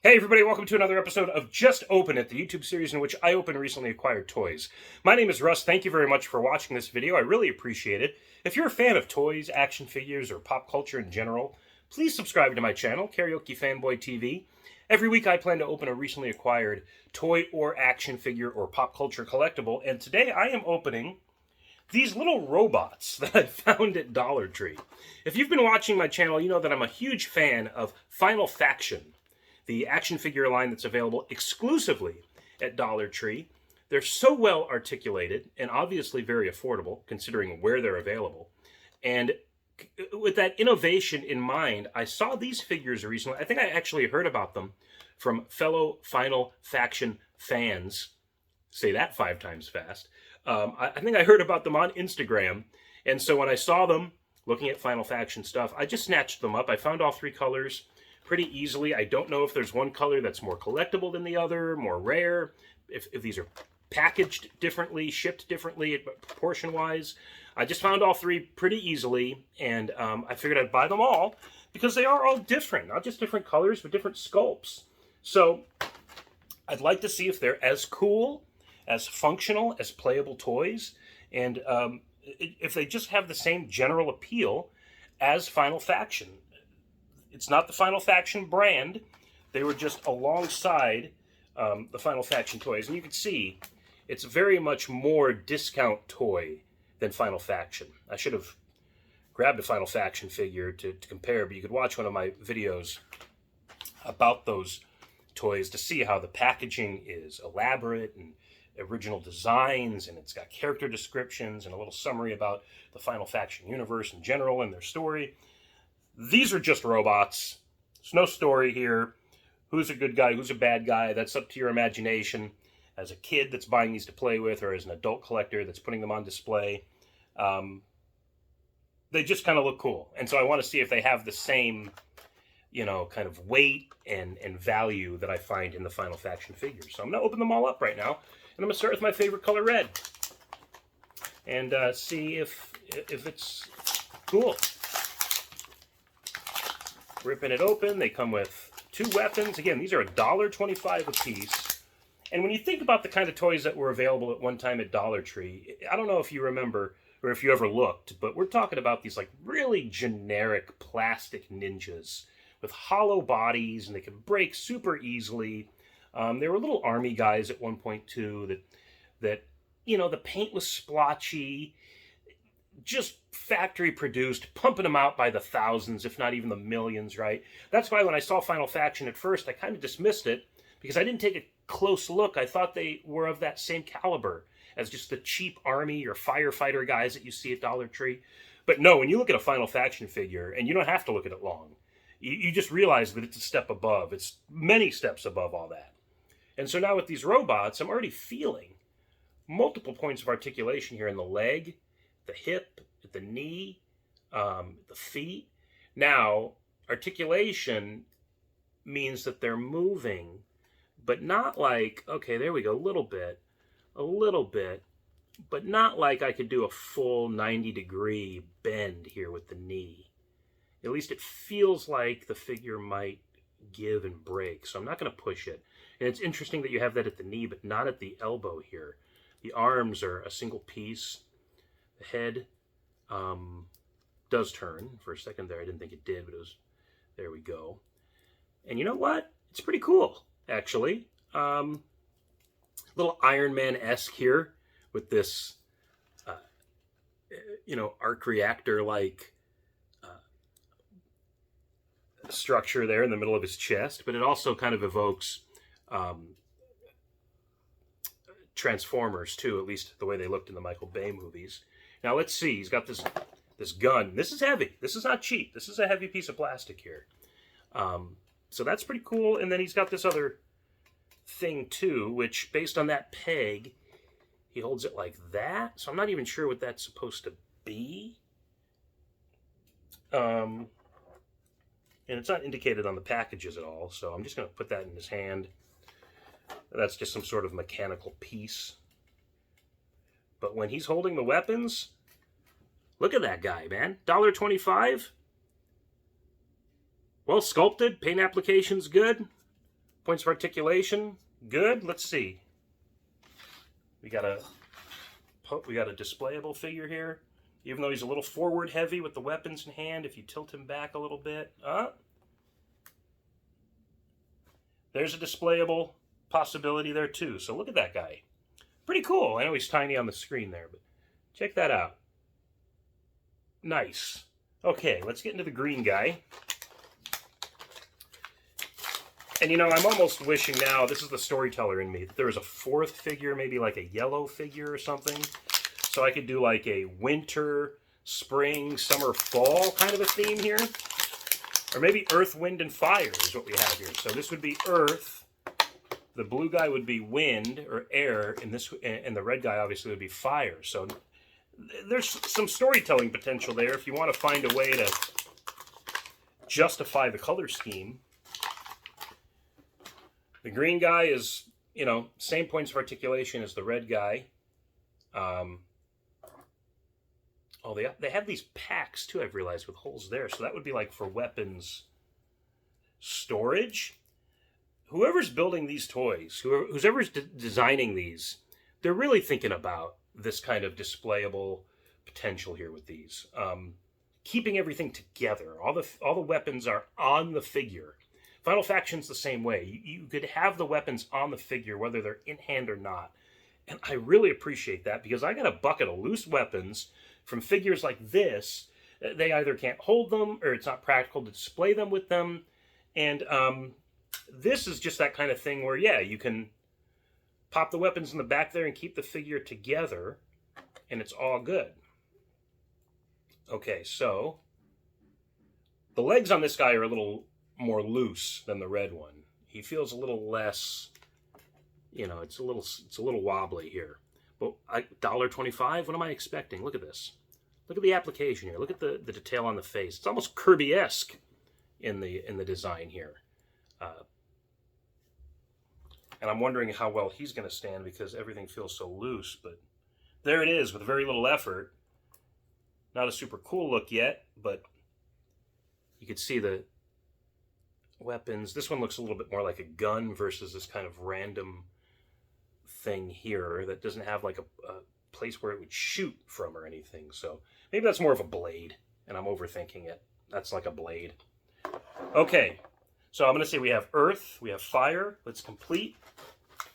Hey everybody, welcome to another episode of Just Open It, the YouTube series in which I open recently acquired toys. My name is Russ. Thank you very much for watching this video. I really appreciate it. If you're a fan of toys, action figures, or pop culture in general, please subscribe to my channel, Karaoke Fanboy TV. Every week I plan to open a recently acquired toy or action figure or pop culture collectible, and today I am opening these little robots that I found at Dollar Tree. If you've been watching my channel, you know that I'm a huge fan of Final Faction, the action figure line that's available exclusively at Dollar Tree. They're so well articulated and obviously very affordable considering where they're available. And with that innovation in mind, I saw these figures recently. I think I actually heard about them from fellow Final Faction fans. Say that 5 times fast. I think I heard about them on Instagram. And so when I saw them looking at Final Faction stuff, I just snatched them up. I found all 3 colors pretty easily. I don't know if there's one color that's more collectible than the other, more rare, if these are packaged differently, shipped differently, proportion-wise. I just found all 3 pretty easily, and I figured I'd buy them all because they are all different, not just different colors, but different sculpts. So I'd like to see if they're as cool, as functional, as playable toys, and if they just have the same general appeal as Final Faction. It's not the Final Faction brand. They were just alongside the Final Faction toys. And you can see it's very much more discount toy than Final Faction. I should have grabbed a Final Faction figure to compare, but you could watch one of my videos about those toys to see how the packaging is elaborate and original designs, and it's got character descriptions and a little summary about the Final Faction universe in general and their story. These are just robots. There's no story here. Who's a good guy, who's a bad guy? That's up to your imagination. As a kid that's buying these to play with, or as an adult collector that's putting them on display, they just kind of look cool. And so I want to see if they have the same, kind of weight and value that I find in the Final Faction figures. So I'm going to open them all up right now. And I'm going to start with my favorite color, red. And see if it's cool. Ripping it open, they come with 2 weapons. Again, these are $1.25 a piece. And when you think about the kind of toys that were available at one time at Dollar Tree, I don't know if you remember or if you ever looked, but we're talking about these like really generic plastic ninjas with hollow bodies, and they can break super easily. They were little army guys at one point too that the paint was splotchy, just factory produced, pumping them out by the thousands, if not even the millions, right? That's why when I saw Final Faction at first, I kind of dismissed it because I didn't take a close look. I thought they were of that same caliber as just the cheap army or firefighter guys that you see at Dollar Tree. But no, when you look at a Final Faction figure, and you don't have to look at it long, you just realize that it's a step above. It's many steps above all that. And so now with these robots, I'm already feeling multiple points of articulation here in the leg, the hip, the knee, the feet. Now, articulation means that they're moving, but not like, okay, there we go, a little bit, but not like I could do a full 90-degree bend here with the knee. At least it feels like the figure might give and break, so I'm not going to push it. And it's interesting that you have that at the knee, but not at the elbow here. The arms are a single piece. The head does turn. For a second there, I didn't think it did, but it was, there we go. And you know what? It's pretty cool, actually. Little Iron Man-esque here with this, arc reactor-like structure there in the middle of his chest, but it also kind of evokes Transformers, too, at least the way they looked in the Michael Bay movies. Now let's see. He's got this gun. This is heavy. This is not cheap. This is a heavy piece of plastic here. So that's pretty cool. And then he's got this other thing too, which based on that peg, he holds it like that. So I'm not even sure what that's supposed to be. And it's not indicated on the packages at all. So I'm just going to put that in his hand. That's just some sort of mechanical piece. But when he's holding the weapons, look at that guy, man. $1.25. Well sculpted, paint application's good. Points of articulation, good. Let's see. We got a displayable figure here. Even though he's a little forward heavy with the weapons in hand, if you tilt him back a little bit, there's a displayable possibility there too. So look at that guy. Pretty cool. I know he's tiny on the screen there, but check that out. Nice. Okay, let's get into the green guy. And you know, I'm almost wishing now, this is the storyteller in me, that there was a fourth figure, maybe like a yellow figure or something. So I could do like a winter, spring, summer, fall kind of a theme here. Or maybe earth, wind, and fire is what we have here. So this would be earth. The blue guy would be wind or air, and the red guy obviously would be fire. So there's some storytelling potential there if you want to find a way to justify the color scheme. The green guy is, you know, same points of articulation as the red guy. Oh, they have these packs too, I've realized, with holes there. So that would be like for weapons storage. Whoever's building these toys, whoever's designing these, they're really thinking about this kind of displayable potential here with these. Keeping everything together. All the weapons are on the figure. Final Faction's the same way. You could have the weapons on the figure, whether they're in hand or not. And I really appreciate that, because I got a bucket of loose weapons from figures like this. They either can't hold them, or it's not practical to display them with them. And this is just that kind of thing where, yeah, you can pop the weapons in the back there and keep the figure together, and it's all good. Okay, so the legs on this guy are a little more loose than the red one. He feels a little less, you know, it's a little wobbly here. But $1.25, what am I expecting? Look at this. Look at the application here. Look at the detail on the face. It's almost Kirby-esque in the design here. And I'm wondering how well he's going to stand, because everything feels so loose. But there it is with very little effort. Not a super cool look yet, but you can see the weapons. This one looks a little bit more like a gun versus this kind of random thing here that doesn't have like a place where it would shoot from or anything. So maybe that's more of a blade, and I'm overthinking it. That's like a blade. Okay, so I'm going to say we have earth, we have fire. Let's complete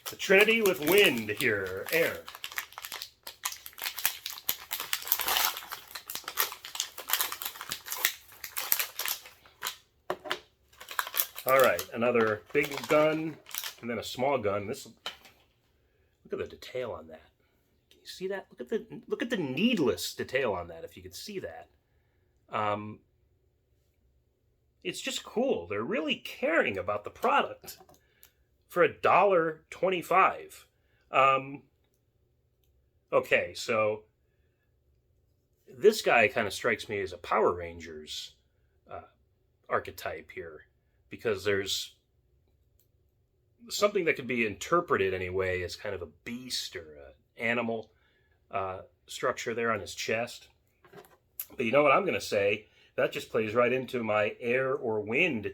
the trinity with wind here, air. All right, another big gun, and then a small gun. This, look at the detail on that. Can you see that? Look at the needless detail on that. If you could see that, it's just cool. They're really caring about the product for $1.25. Okay, so this guy kind of strikes me as a Power Rangers archetype here, because there's something that could be interpreted anyway as kind of a beast or an animal structure there on his chest. But you know what I'm going to say? That just plays right into my air or wind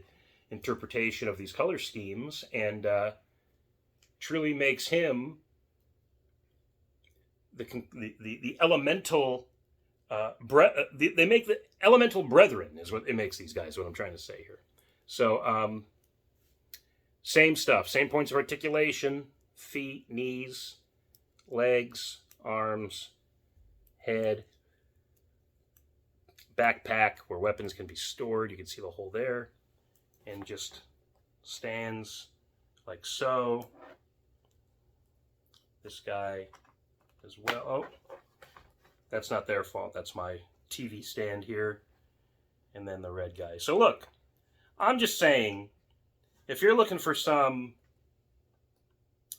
interpretation of these color schemes, and truly makes him the elemental they make the elemental brethren, is what it makes these guys, what I'm trying to say here. So same stuff, same points of articulation: feet, knees, legs, arms, head, backpack where weapons can be stored. You can see the hole there, and just stands like so. This guy as well. Oh, that's not their fault. That's my TV stand here. And then the red guy. So look, I'm just saying, if you're looking for some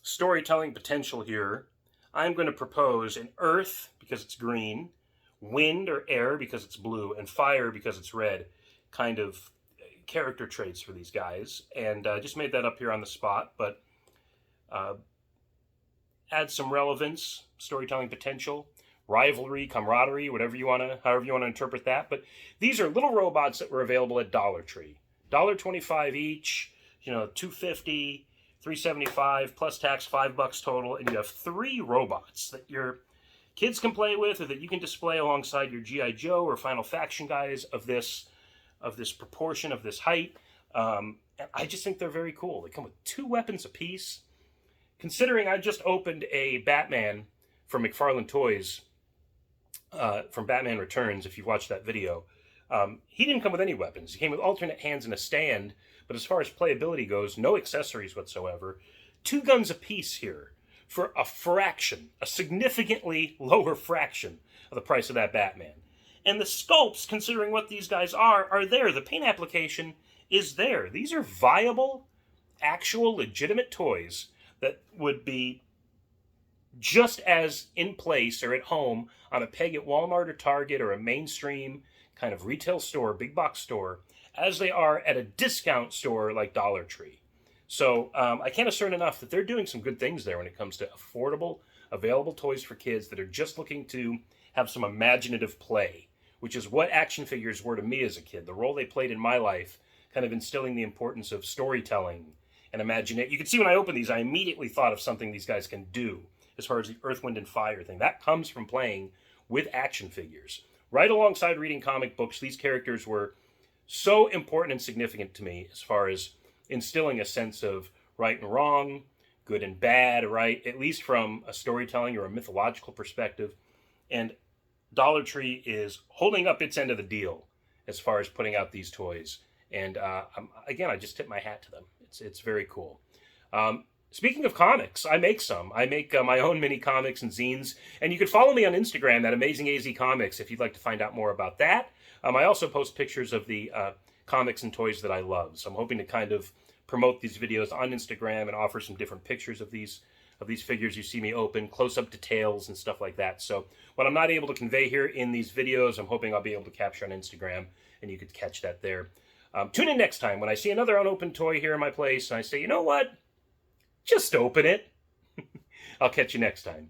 storytelling potential here, I'm going to propose an earth because it's green, wind or air because it's blue, and fire because it's red kind of character traits for these guys. And just made that up here on the spot, but add some relevance, storytelling potential, rivalry, camaraderie, however you want to interpret that. But these are little robots that were available at Dollar Tree. $1.25 each. you know, $250, $375 plus tax, $5 total, and you have 3 robots that your kids can play with, or that you can display alongside your G.I. Joe or Final Faction guys of this proportion, of this height. And I just think they're very cool. They come with 2 weapons apiece. Considering I just opened a Batman from McFarlane Toys, from Batman Returns, if you've watched that video, he didn't come with any weapons. He came with alternate hands and a stand, but as far as playability goes, no accessories whatsoever. 2 guns apiece here for a significantly lower fraction of the price of that Batman. And the sculpts, considering what these guys are there. The paint application is there. These are viable, actual, legitimate toys that would be just as in place or at home on a peg at Walmart or Target or a mainstream kind of retail store, big box store, as they are at a discount store like Dollar Tree. So I can't assert enough that they're doing some good things there when it comes to affordable, available toys for kids that are just looking to have some imaginative play, which is what action figures were to me as a kid. The role they played in my life, kind of instilling the importance of storytelling and imagination. You can see when I opened these, I immediately thought of something these guys can do as far as the Earth, Wind, and Fire thing. That comes from playing with action figures. Right alongside reading comic books, these characters were so important and significant to me as far as instilling a sense of right and wrong, good and bad, right? At least from a storytelling or a mythological perspective. And Dollar Tree is holding up its end of the deal as far as putting out these toys. And again, I just tip my hat to them. It's very cool. Speaking of comics, I make some. I make my own mini comics and zines. And you can follow me on Instagram at AmazingAZComics if you'd like to find out more about that. I also post pictures of the comics and toys that I love. So I'm hoping to kind of promote these videos on Instagram and offer some different pictures of these figures you see me open, close-up details and stuff like that. So what I'm not able to convey here in these videos, I'm hoping I'll be able to capture on Instagram, and you could catch that there. Tune in next time when I see another unopened toy here in my place, and I say, you know what? Just open it. I'll catch you next time.